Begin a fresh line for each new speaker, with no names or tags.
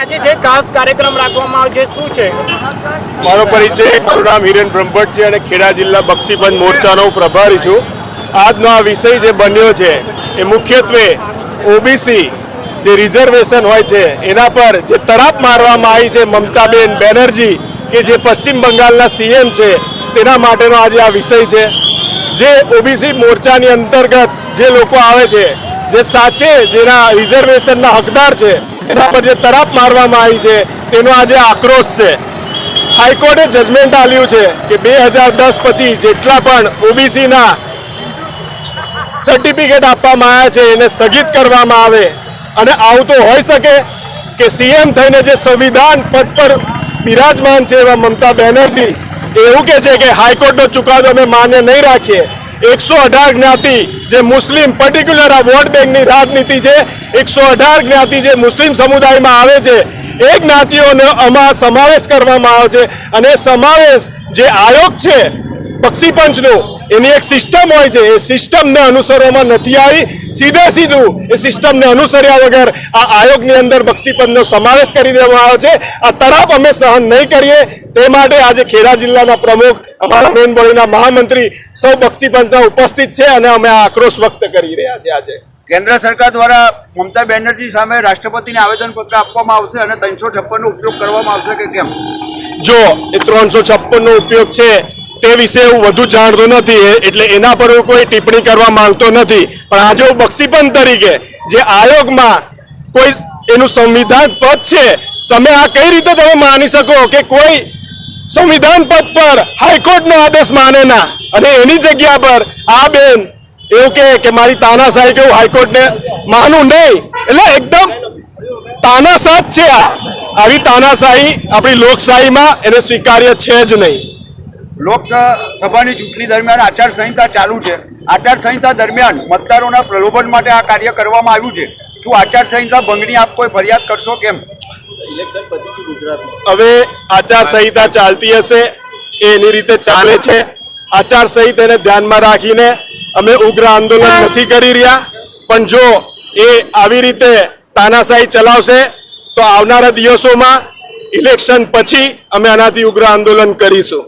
આજે જે ખાસ કાર્યક્રમ રાખવામાં આવ્યો છે શું છે?
મારો પરિચય મારું નામ હિરેન બ્રહ્મભટ્ટ છે અને ખેડા જિલ્લા બક્ષીપંચ મોરચાનો પ્રભારી છું। આજનો આ વિષય જે બન્યો છે એ મુખ્યત્વે ઓબીસી જે રિઝર્વેશન હોય છે એના પર જે તરાપ મારવામાં આવી છે મમતાબેન બેનર્જી કે જે પશ્ચિમ બંગાળના સીએમ છે તેના માટેનો આજે આ વિષય છે। જે ઓબીસી મોરચાની અંતર્ગત જે લોકો આવે છે જે સાચે જેના રિઝર્વેશનના હકદાર છે એના પર જે તરાપ મારવામાં આવી છે તેનો આજે આક્રોશ છે। હાઈકોર્ટે જજમેન્ટ આપ્યું છે કે 2010 પછી જેટલા પણ ઓબીસીના સર્ટિફિકેટ આપવામાં આવ્યા છે એને સ્થગિત કરવામાં આવે। અને આવું તો હોઈ શકે કે સીએમ થઈને જે સંવિધાન પદ પર બિરાજમાન છે એવા મમતા બેનર્જી એવું કહે છે કે હાઈકોર્ટનો ચુકાદો અમે માન્ય નહીં રાખીએ। 118 જ્ઞાતિ જે મુસ્લિમ પર્ટિક્યુલર આ વોટ બેંકની રાજનીતિ છે 118 જ્ઞાતિ જે મુસ્લિમ સમુદાયમાં આવે છે એ જ્ઞાતિઓનો આમાં સમાવેશ કરવામાં આવે છે અને સમાવેશ જે આયોગ છે બક્ષીપંચનું એની એક સિસ્ટમ હોય છે એ સિસ્ટમને અનુસરવામાં નથી આવી। સીધું એ સિસ્ટમને અનુસર્યા વગર આ આયોગની અંદર બક્ષીપંચનો સમાવેશ કરી દેવામાં આવ્યો છે। આ તરાપ અમે સહન નહીં કરીએ તે માટે આજે ખેડા જિલ્લાના પ્રમુખ અમારા મેન બોડીના મહામંત્રી સૌ બક્ષીપંચના ઉપસ્થિત છે અને અમે આ આક્રોશ વ્યક્ત કરી રહ્યા છીએ। આજે
કેન્દ્ર સરકાર દ્વારા મમતા બેનર્જી સામે રાષ્ટ્રપતિને આવેદનપત્ર આપવામાં આવશે અને 356 નો ઉપયોગ કરવામાં આવશે કે કેમ?
જો એ 356 નો ઉપયોગ છે તે વિશે હું વધુ જાણતો નથી એટલે એના પર હું કોઈ ટિપ્પણી કરવા માંગતો નથી। પણ આજે હું બક્ષીપંચ તરીકે જે આયોગમાં કોઈ એનું સંવિધાન પદ છે તમે આ કઈ રીતે તમે માની શકો કે કોઈ સંવિધાન પદ પર હાઈકોર્ટનો આદેશ માને ના અને એની જગ્યા પર આ બેન એવું કે મારી તાનાશાહી કે હું હાઈકોર્ટને માનું નહીં એટલે એકદમ તાનાશાહ છે। આવી તાનાશાહી આપણી લોકશાહીમાં એને સ્વીકાર્ય છે જ નહીં।
લોકસભાની ચૂંટણી દરમિયાન આચારસંહિતા ચાલુ છે। આચારસંહિતા દરમિયાન મતદારોના પ્રલોભન માટે આ કાર્ય કરવામાં આવ્યું છે। શું આચારસંહિતા ભંગની આપ કોઈ ફરિયાદ કરશો કેમ?
હવે આચારસંહિતા ચાલતી હશે એની રીતે ચાલે છે। આચારસંહિતાને ધ્યાનમાં રાખીને અમે ઉગ્ર આંદોલન નથી કરી રહ્યા પણ જો એ આવી રીતે તાનાશાહી ચલાવશે તો આવનારા દિવસોમાં ઇલેક્શન પછી અમે આનાથી ઉગ્ર આંદોલન કરીશું।